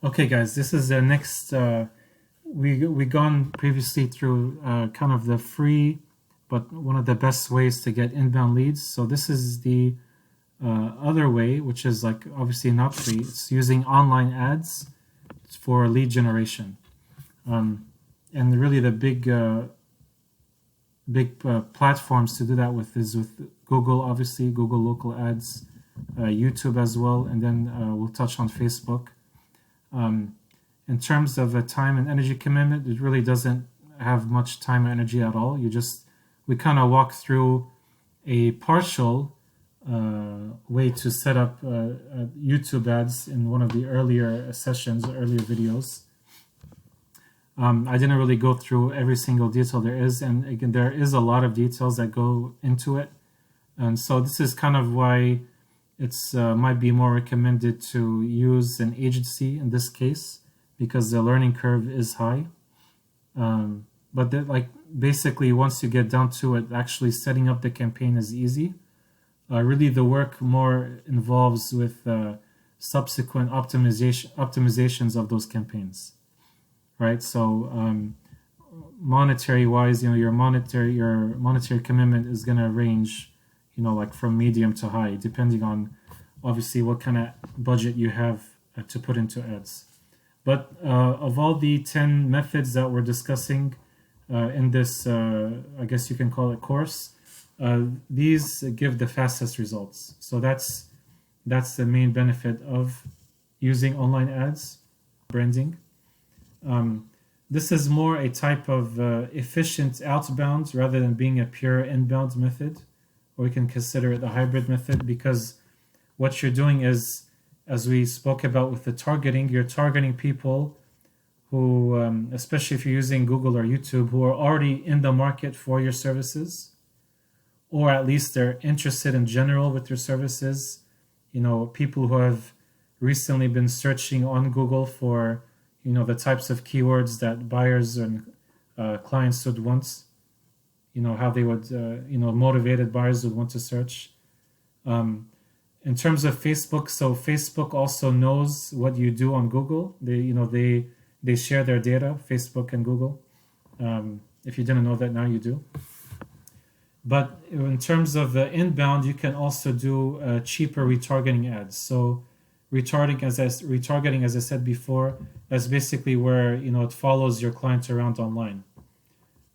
Okay, guys, this is the next. We gone previously through kind of the free, but one of the best ways to get inbound leads. So this is the other way, which is like obviously not free. It's using online ads for lead generation, and really the big platforms to do that with is with Google, obviously Google local ads, YouTube as well, and then we'll touch on Facebook. In terms of a time and energy commitment, it really doesn't have much time or energy at all. We kind of walk through a partial way to set up YouTube ads in one of the earlier sessions, earlier videos. I didn't really go through every single detail there is, and again, there is a lot of details that go into it. And so this is kind of why it's might be more recommended to use an agency in this case, because the learning curve is high. But basically, once you get down to it, actually setting up the campaign is easy. Really, the work more involves with subsequent optimizations of those campaigns, right? So monetary wise, your monetary commitment is going to range, like from medium to high, depending on obviously what kind of budget you have to put into ads. But of all the 10 methods that we're discussing in this, I guess you can call it course, these give the fastest results. So that's the main benefit of using online ads, branding. This is more a type of efficient outbound rather than being a pure inbound method, or we can consider it a hybrid method, because what you're doing is, as we spoke about with the targeting, you're targeting people who, especially if you're using Google or YouTube, who are already in the market for your services, or at least they're interested in general with your services. People who have recently been searching on Google for, the types of keywords that buyers and clients would want, how they would, motivated buyers would want to search. In terms of Facebook, so Facebook also knows what you do on Google. They share their data, Facebook and Google. If you didn't know that, now you do. But in terms of inbound, you can also do cheaper retargeting ads. So retargeting, as I said before, that's basically where it follows your client around online.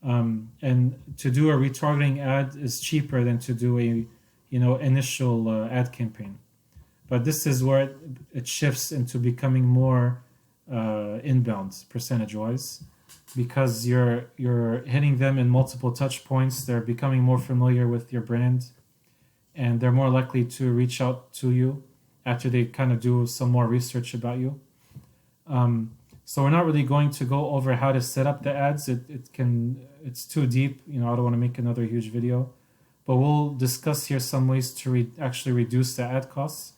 And to do a retargeting ad is cheaper than to do a initial ad campaign. But this is where it shifts into becoming more inbound percentage-wise, because you're hitting them in multiple touch points. They're becoming more familiar with your brand, and they're more likely to reach out to you after they kind of do some more research about you. So we're not really going to go over how to set up the ads. It's too deep. I don't want to make another huge video. But we'll discuss here some ways to actually reduce the ad costs.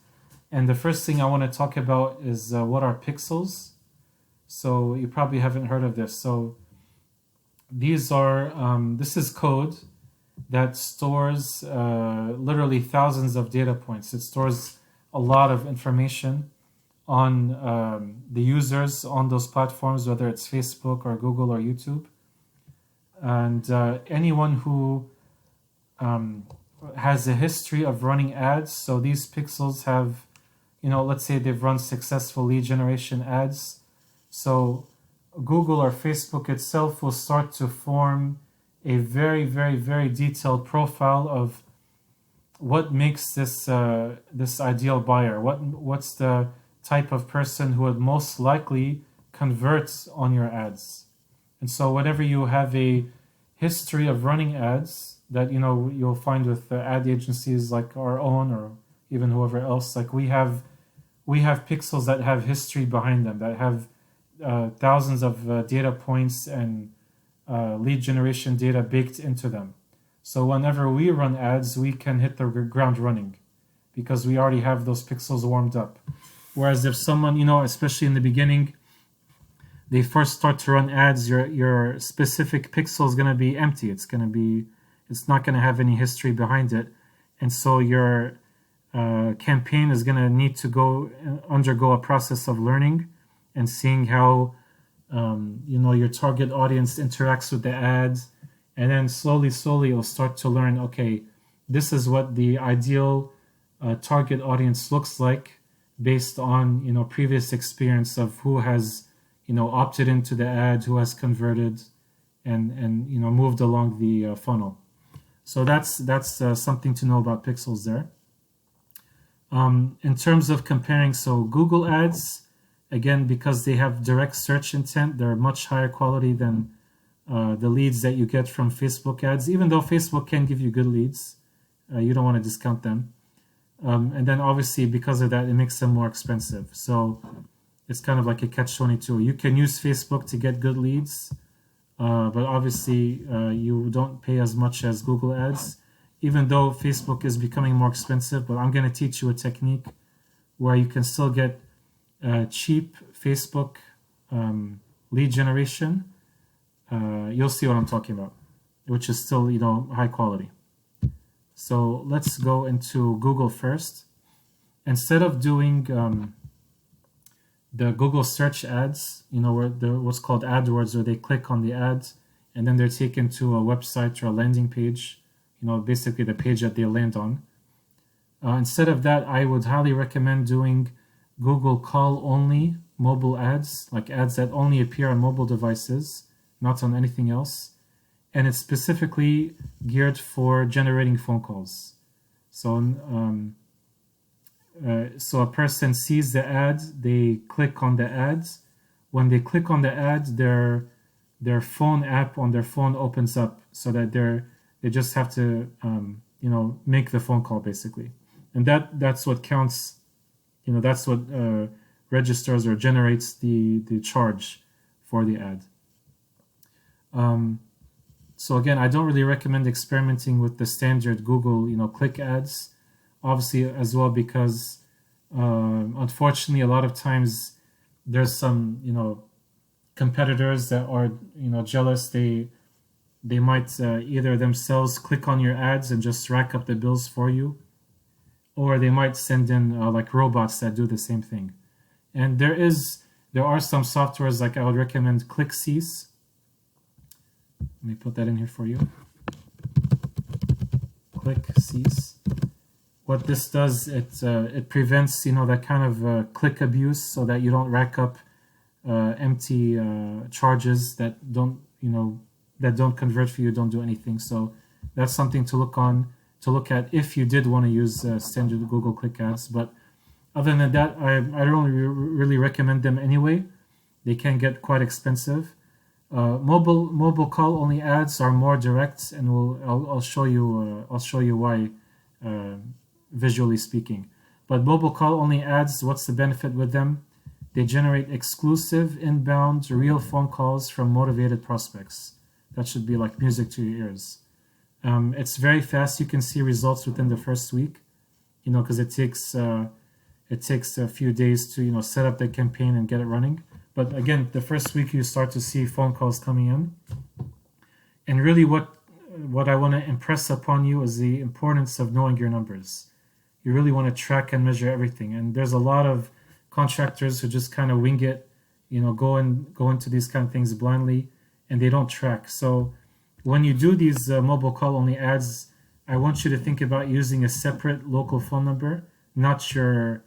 And the first thing I want to talk about is what are pixels. So you probably haven't heard of this. So these are, this is code that stores literally thousands of data points. It stores a lot of information on the users on those platforms, whether it's Facebook or Google or YouTube. And anyone who has a history of running ads. So these pixels have, let's say they've run successful lead generation ads. So Google or Facebook itself will start to form a very, very, very detailed profile of what makes this this ideal buyer. What's the type of person who would most likely convert on your ads. And so whenever you have a history of running ads, that you'll find with ad agencies like our own or even whoever else, like we have pixels that have history behind them, that have thousands of data points and lead generation data baked into them. So whenever we run ads, we can hit the ground running because we already have those pixels warmed up. Whereas if someone, especially in the beginning, they first start to run ads, your specific pixel is going to be empty. It's not going to have any history behind it. And so your campaign is going to need to undergo a process of learning and seeing how your target audience interacts with the ads, and then slowly you'll start to learn, okay, this is what the ideal target audience looks like based on previous experience of who has opted into the ad, who has converted, and moved along the funnel. So that's something to know about pixels there. In terms of comparing, so Google ads, again, because they have direct search intent, they're much higher quality than the leads that you get from Facebook ads, even though Facebook can give you good leads. You don't want to discount them. And then obviously because of that, it makes them more expensive. So it's kind of like a catch-22. You can use Facebook to get good leads, but obviously you don't pay as much as Google ads, even though Facebook is becoming more expensive. But I'm going to teach you a technique where you can still get cheap Facebook lead generation. You'll see what I'm talking about, which is still high quality. So let's go into Google first. Instead of doing the Google search ads, where what's called AdWords, where they click on the ad and then they're taken to a website or a landing page, basically the page that they land on. Instead of that, I would highly recommend doing Google call only mobile ads, like ads that only appear on mobile devices, not on anything else. And it's specifically geared for generating phone calls. So so a person sees the ad, they click on the ads. When they click on the ad, their phone app on their phone opens up, so that they just have to make the phone call basically, and that's what counts. That's what registers or generates the charge for the ad. So again, I don't really recommend experimenting with the standard Google click ads, obviously, as well, because unfortunately a lot of times there's some competitors that are jealous. They might either themselves click on your ads and just rack up the bills for you, or they might send in like robots that do the same thing. And there are some softwares, like I would recommend ClickCease. Let me put that in here for you. ClickCease. What this does, it prevents that kind of click abuse, so that you don't rack up empty charges that don't convert for you, don't do anything. So that's something to look at if you did want to use standard Google Click ads. But other than that, I don't really recommend them anyway. They can get quite expensive. Mobile call only ads are more direct, and I'll show you why, visually speaking. But mobile call only ads, what's the benefit with them? They generate exclusive inbound real phone calls from motivated prospects. That should be like music to your ears. It's very fast. You can see results within the first week, because it takes a few days to set up the campaign and get it running. But again, the first week you start to see phone calls coming in. And really what I want to impress upon you is the importance of knowing your numbers. You really want to track and measure everything. And there's a lot of contractors who just kind of wing it, go into these kind of things blindly, and they don't track. So when you do these mobile call only ads, I want you to think about using a separate local phone number, not your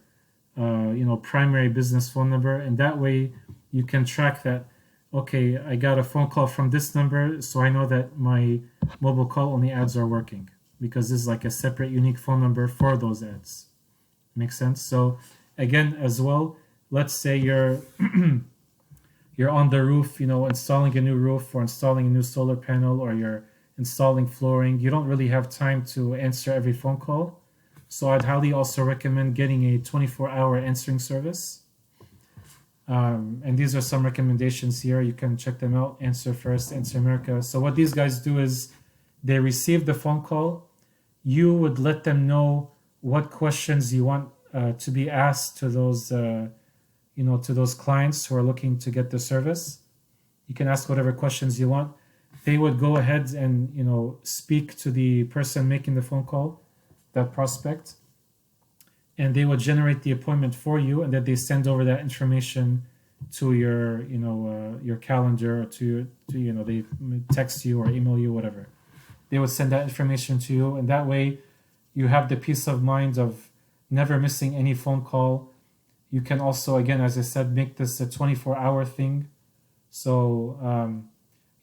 primary business phone number. And that way you can track that, okay, I got a phone call from this number, so I know that my mobile call only ads are working, because this is like a separate unique phone number for those ads. Makes sense? So again, as well, let's say you're you're on the roof, installing a new roof or installing a new solar panel, or you're installing flooring. You don't really have time to answer every phone call. So I'd highly also recommend getting a 24-hour answering service. And these are some recommendations here. You can check them out. Answer First, Answer America. So what these guys do is they receive the phone call. You would let them know what questions you want to be asked to those, to those clients who are looking to get the service. You can ask whatever questions you want. They would go ahead and, speak to the person making the phone call, that prospect, and they would generate the appointment for you, and that they send over that information to your your calendar, or to they text you or email you, whatever. They would send that information to you, and that way you have the peace of mind of never missing any phone call. You can also, again, as I said, make this a 24-hour thing. So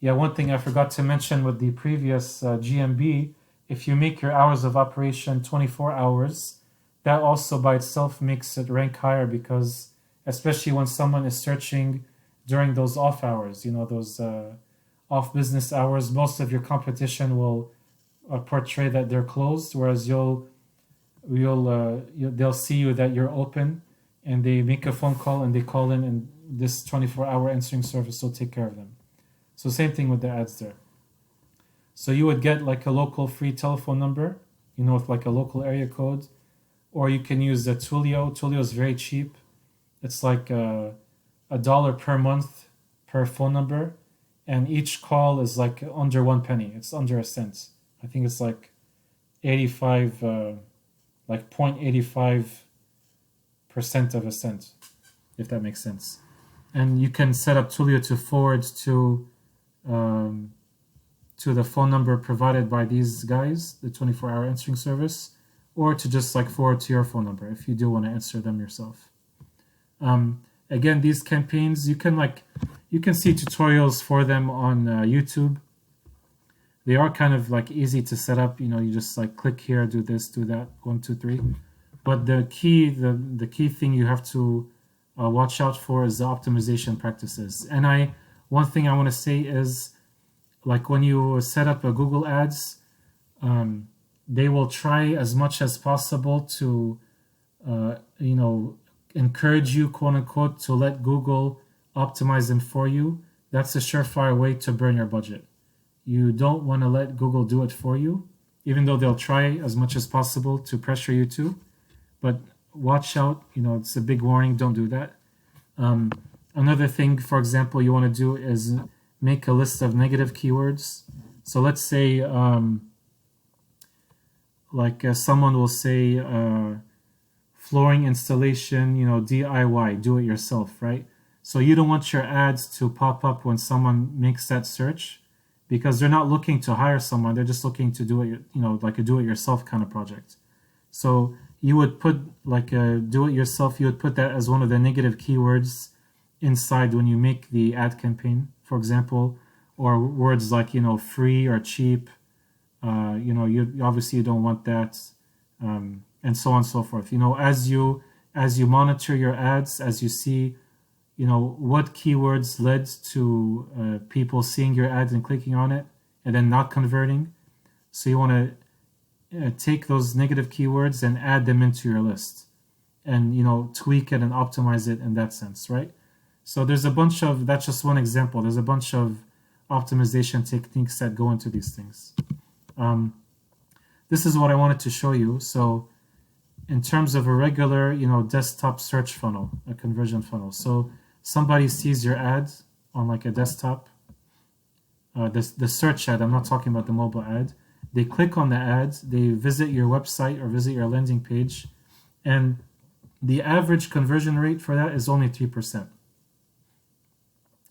yeah, one thing I forgot to mention with the previous GMB, if you make your hours of operation 24 hours, that also by itself makes it rank higher, because especially when someone is searching during those off hours, those off business hours, most of your competition will portray that they're closed, whereas they'll see you that you're open, and they make a phone call and they call in, and this 24-hour answering service will take care of them. So same thing with the ads there. So you would get like a local free telephone number, with like a local area code, or you can use the Twilio. Twilio is very cheap. It's like $1 per month per phone number, and each call is like under 1 penny. It's under a cent. I think it's like 0.85% of a cent, if that makes sense. And you can set up Twilio to forward to the phone number provided by these guys, the 24-hour answering service, or to just like forward to your phone number if you do want to answer them yourself. Again, these campaigns, you can see tutorials for them on YouTube. They are kind of like easy to set up. You just like click here, do this, do that, 1, 2, 3. But the key thing you have to watch out for is the optimization practices. And one thing I want to say is, like when you set up a Google Ads, they will try as much as possible to, encourage you, quote unquote, to let Google optimize them for you. That's a surefire way to burn your budget. You don't want to let Google do it for you, even though they'll try as much as possible to pressure you to. But watch out, it's a big warning, don't do that. Another thing, for example, you want to do is make a list of negative keywords. So let's say, someone will say flooring installation, DIY, do it yourself, right? So you don't want your ads to pop up when someone makes that search, because they're not looking to hire someone. They're just looking to do it, like a do-it-yourself kind of project. So you would put like a do-it-yourself, you would put that as one of the negative keywords inside when you make the ad campaign, for example, or words like, free or cheap. You obviously don't want that, and so on and so forth. As you monitor your ads, as you see, what keywords led to people seeing your ads and clicking on it and then not converting. So you want to take those negative keywords and add them into your list, and tweak it and optimize it in that sense, right? So there's a bunch of, that's just one example. There's a bunch of optimization techniques that go into these things. This is what I wanted to show you. So in terms of a regular, desktop search funnel, a conversion funnel. So somebody sees your ad on like a desktop, the search ad, I'm not talking about the mobile ad. They click on the ad, they visit your website or visit your landing page, and the average conversion rate for that is only 3%.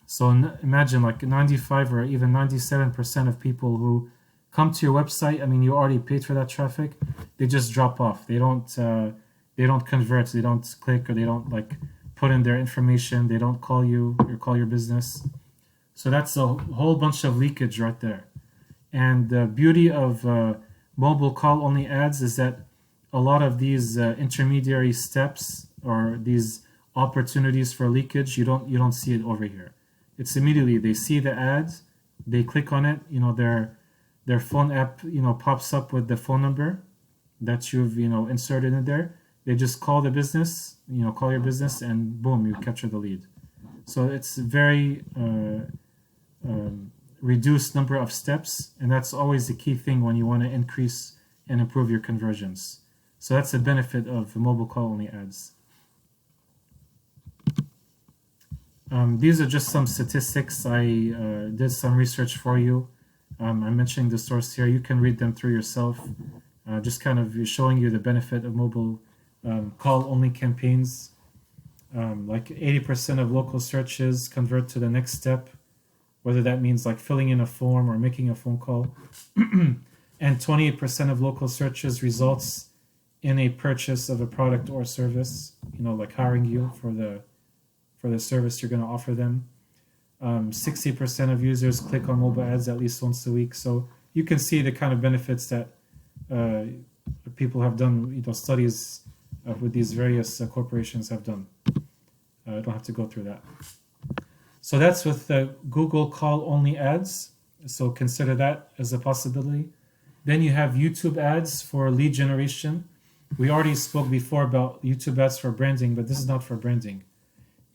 So imagine like 95 or even 97% of people who come to your website, I mean, you already paid for that traffic, they just drop off. They don't convert, they don't click, or they don't like put in their information, they don't call you or call your business. So that's a whole bunch of leakage right there. And the beauty of mobile call only ads is that a lot of these intermediary steps or these opportunities for leakage, you don't see it over here. It's immediately they see the ad, they click on it, their phone app pops up with the phone number that you've inserted in there. They just call the business, call your business, and boom, you capture the lead. So it's very reduced number of steps, and that's always the key thing when you want to increase and improve your conversions. So that's the benefit of mobile call only ads. These are just some statistics. I did some research for you. I'm mentioning the source here. You can read them through yourself. Just kind of showing you the benefit of mobile call only campaigns. Like 80% of local searches convert to the next step, whether that means like filling in a form or making a phone call. And 28% of local searches results in a purchase of a product or service, like hiring you for the service you're going to offer them. 60% of users click on mobile ads at least once a week. So you can see the kind of benefits that people have done, studies with these various corporations have done. I don't have to go through that. So that's with the Google call only ads. So consider that as a possibility. Then you have YouTube ads for lead generation. We already spoke before about YouTube ads for branding, but this is not for branding.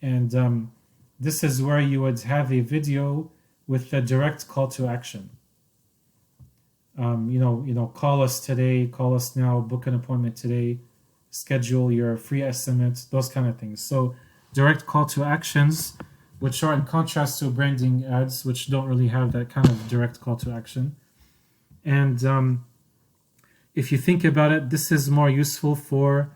And this is where you would have a video with a direct call to action. Call us today, call us now, book an appointment today, schedule your free estimate, those kind of things. So direct call to actions, which are in contrast to branding ads, which don't really have that kind of direct call to action. And if you think about it, this is more useful for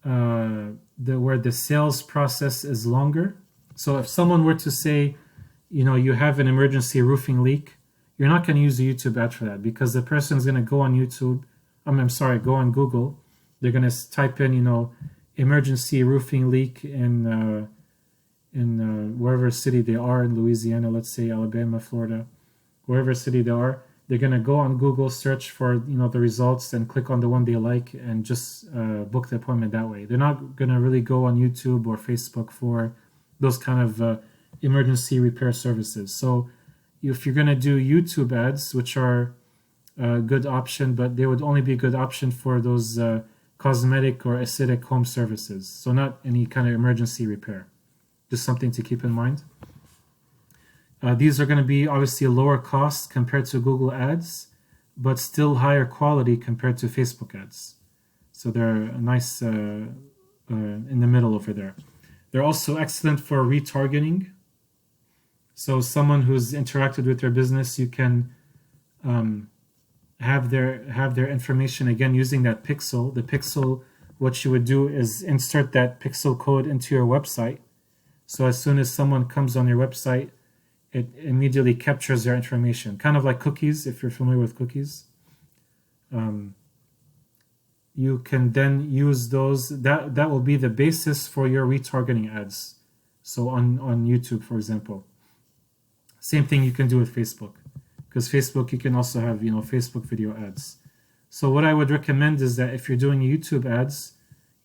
where the sales process is longer. So if someone were to say, you have an emergency roofing leak, you're not going to use a YouTube ad for that, because the person's going to go on go on Google. They're going to type in, emergency roofing leak in wherever city they are in Louisiana, let's say Alabama, Florida, wherever city they are. They're going to go on Google, search for the results, and click on the one they like, and just book the appointment that way. They're not going to really go on YouTube or Facebook for those kind of emergency repair services. So if you're going to do YouTube ads, which are a good option, but they would only be a good option for those cosmetic or aesthetic home services. So not any kind of emergency repair. Just something to keep in mind. These are going to be obviously a lower cost compared to Google ads, but still higher quality compared to Facebook ads. So they're nice in the middle over there. They're also excellent for retargeting. So someone who's interacted with your business, you can have their information again using that pixel. The pixel, what you would do is insert that pixel code into your website. So as soon as someone comes on your website, it immediately captures their information, kind of like cookies, if you're familiar with cookies. You can then use those. That will be the basis for your retargeting ads. So on YouTube, for example. Same thing you can do with Facebook, because Facebook, you can also have Facebook video ads. So what I would recommend is that if you're doing YouTube ads,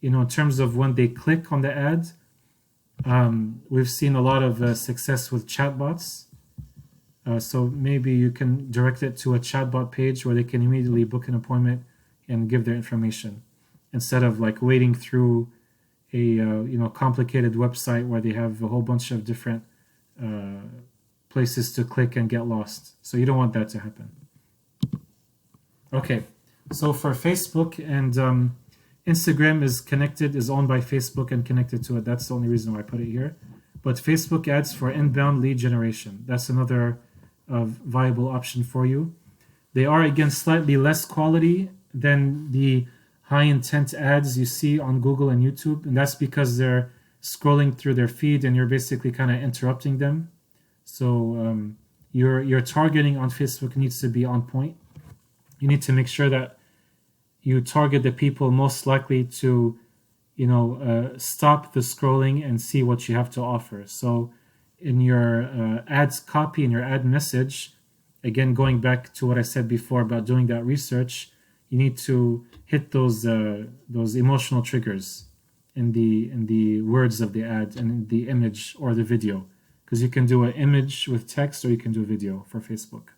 in terms of when they click on the ad, we've seen a lot of success with chatbots. So maybe you can direct it to a chatbot page where they can immediately book an appointment and give their information, instead of like waiting through a complicated website where they have a whole bunch of different places to click and get lost. So you don't want that to happen. Okay, so for Facebook and Instagram is owned by Facebook and connected to it. That's the only reason why I put it here. But Facebook ads for inbound lead generation, that's another viable option for you. They are, again, slightly less quality than the high intent ads you see on Google and YouTube. And that's because they're scrolling through their feed and you're basically kind of interrupting them. So your targeting on Facebook needs to be on point. You need to make sure that you target the people most likely to, stop the scrolling and see what you have to offer. So in your ads copy, in your ad message, again, going back to what I said before about doing that research, you need to hit those emotional triggers in the words of the ad and in the image or the video, because you can do an image with text or you can do a video for Facebook.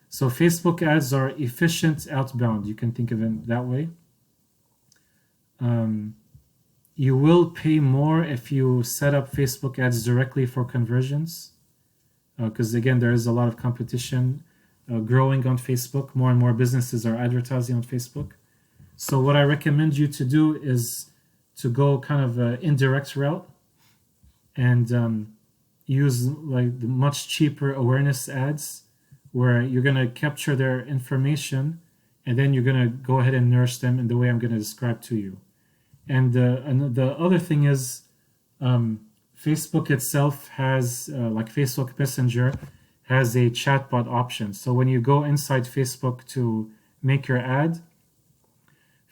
So Facebook ads are efficient outbound. You can think of it that way. You will pay more if you set up Facebook ads directly for conversions, because again, there is a lot of competition growing on Facebook. More and more businesses are advertising on Facebook. So what I recommend you to do is to go kind of an indirect route and use like the much cheaper awareness ads, where you're going to capture their information and then you're going to go ahead and nourish them in the way I'm going to describe to you. And the other thing is, Facebook itself has, like Facebook Messenger, has a chatbot option. So when you go inside Facebook to make your ad,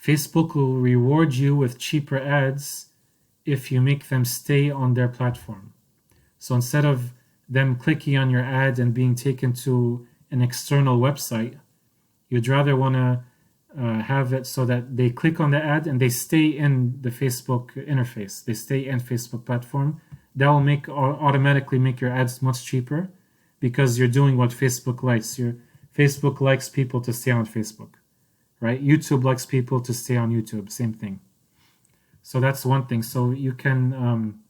Facebook will reward you with cheaper ads if you make them stay on their platform. So instead of them clicking on your ad and being taken to an external website, you'd rather want to have it so that they click on the ad and they stay in the Facebook interface. They stay in Facebook platform. That will automatically make your ads much cheaper because you're doing what Facebook likes. Facebook likes people to stay on Facebook, right? YouTube likes people to stay on YouTube. Same thing. So that's one thing. So you can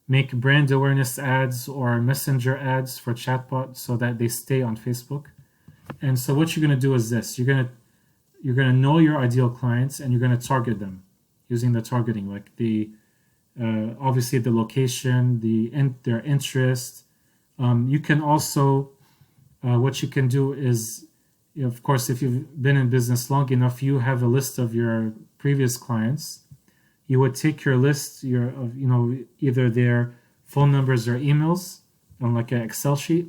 make brand awareness ads or messenger ads for chatbot so that they stay on Facebook. And so what you're going to do is this: you're going to know your ideal clients and you're going to target them using the targeting, like obviously the location, their interest. You can also, what you can do is, of course, if you've been in business long enough, you have a list of your previous clients. You would take your list, either their phone numbers or emails on like an Excel sheet.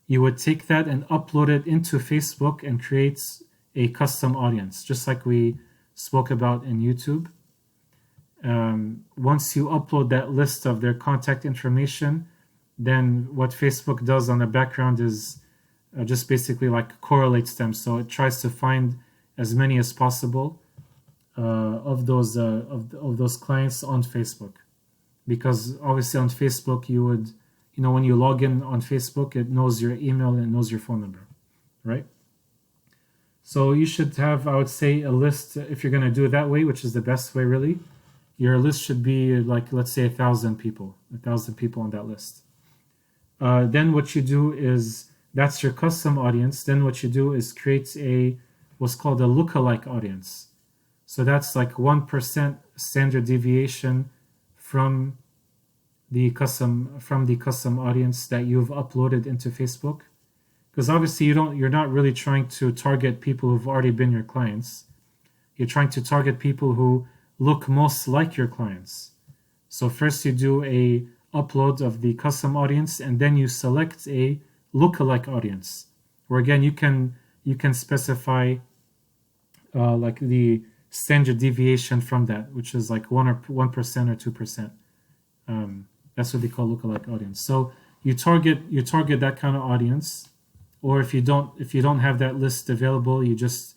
You would take that and upload it into Facebook and create a custom audience, just like we spoke about in YouTube. Once you upload that list of their contact information, then what Facebook does on the background is just basically like correlates them. So it tries to find as many as possible of those clients on Facebook, because obviously on Facebook you would, when you log in on Facebook, it knows your email and it knows your phone number, right? So you should have, I would say, a list. If you're going to do it that way, which is the best way really, your list should be like, let's say 1,000 people on that list. Then what you do is, that's your custom audience. Then what you do is create what's called a lookalike audience. So that's like 1% standard deviation from the custom audience that you've uploaded into Facebook. Because obviously you're not really trying to target people who've already been your clients. You're trying to target people who look most like your clients. So first you do a upload of the custom audience, and then you select a lookalike audience, where again you can specify like the standard deviation from that, which is like 1% or 2%. That's what they call lookalike audience. So you target that kind of audience, or if you don't have that list available, you just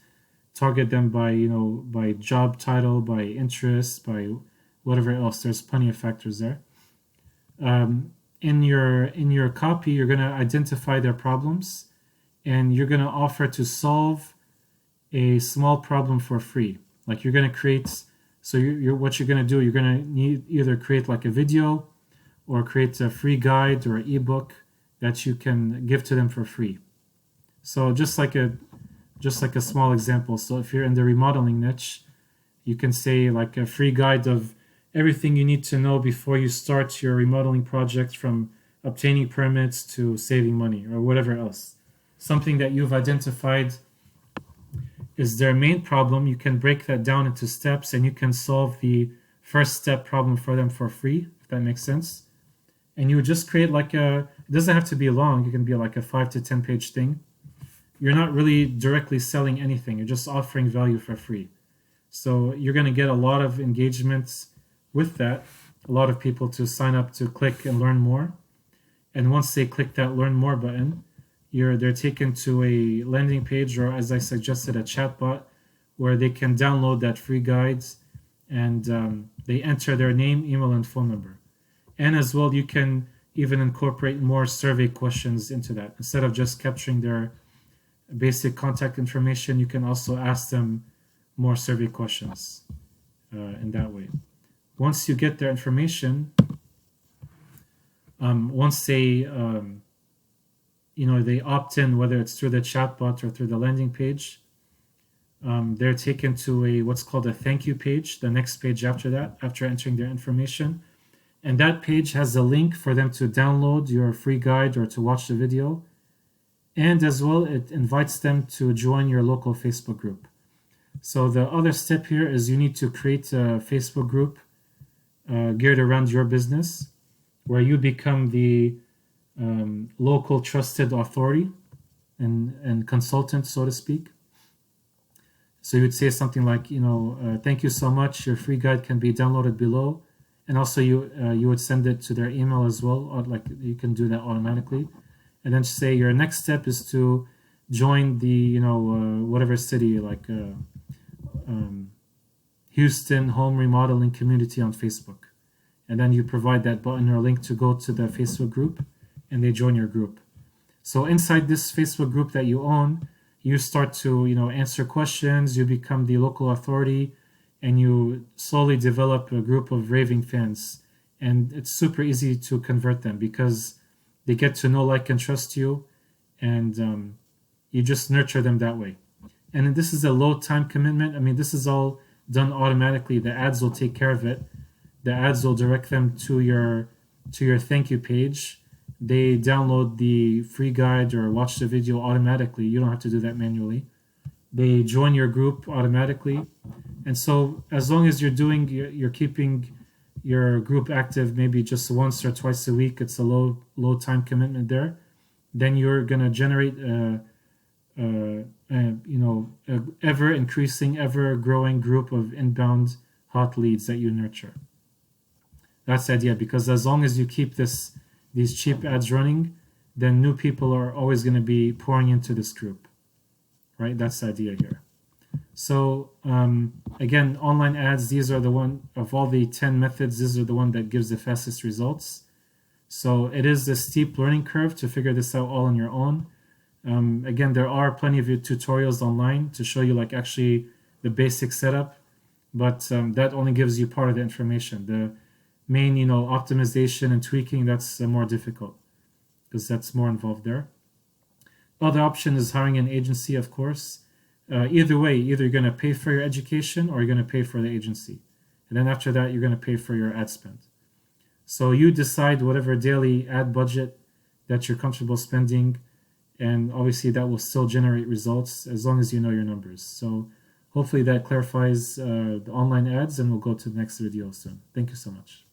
target them by job title, by interest, by whatever else. There's plenty of factors there. In your copy, you're going to identify their problems, and you're going to offer to solve a small problem for free. Like you're going to create, so what you're going to do, you're going to need either create like a video or create a free guide or an ebook that you can give to them for free. So just like a small example. So if you're in the remodeling niche, you can say like a free guide of everything you need to know before you start your remodeling project, from obtaining permits to saving money or whatever else. Something that you've identified is their main problem. You can break that down into steps, and you can solve the first step problem for them for free, if that makes sense. And you would just create it doesn't have to be long. It can be like a 5 to 10 page thing. You're not really directly selling anything. You're just offering value for free. So you're going to get a lot of engagements with that, a lot of people to sign up to click and learn more. And once they click that learn more button, they're taken to a landing page, or as I suggested, a chatbot, where they can download that free guides, and they enter their name, email, and phone number. And as well, you can even incorporate more survey questions into that. Instead of just capturing their basic contact information, you can also ask them more survey questions in that way. Once you get their information, once they they opt in, whether it's through the chatbot or through the landing page, they're taken to what's called a thank you page, the next page after that, after entering their information. And that page has a link for them to download your free guide or to watch the video. And as well, it invites them to join your local Facebook group. So the other step here is you need to create a Facebook group geared around your business, where you become the local trusted authority and consultant, so to speak. So you would say something like, thank you so much. Your free guide can be downloaded below, and also you would send it to their email as well, or like you can do that automatically, and then say your next step is to join the whatever city, like Houston home remodeling community on Facebook, and then you provide that button or link to go to the Facebook group, and they join your group. So inside this Facebook group that you own, you start to answer questions. You become the local authority, and you slowly develop a group of raving fans. And it's super easy to convert them because they get to know, like, and trust you, and you just nurture them that way. And this is a low time commitment. I mean, this is all done automatically. The ads will take care of it. The ads will direct them to your thank you page. They download the free guide or watch the video automatically. You don't have to do that manually. They join your group automatically. And so as long as you're keeping your group active maybe just once or twice a week, it's a low time commitment there, then you're going to generate a ever increasing, ever growing group of inbound hot leads that you nurture. That's the idea, because as long as you keep these cheap ads running, then new people are always going to be pouring into this group, right? That's the idea here. So again, online ads, these are the one of all the 10 methods. These are the one that gives the fastest results. So it is a steep learning curve to figure this out all on your own. Again, there are plenty of tutorials online to show you like actually the basic setup, but that only gives you part of the information. The main, optimization and tweaking, that's more difficult because that's more involved there. Other option is hiring an agency, of course. Either way, either you're going to pay for your education or you're going to pay for the agency. And then after that, you're going to pay for your ad spend. So you decide whatever daily ad budget that you're comfortable spending, and obviously that will still generate results as long as you know your numbers. So hopefully that clarifies the online ads, and we'll go to the next video soon. Thank you so much.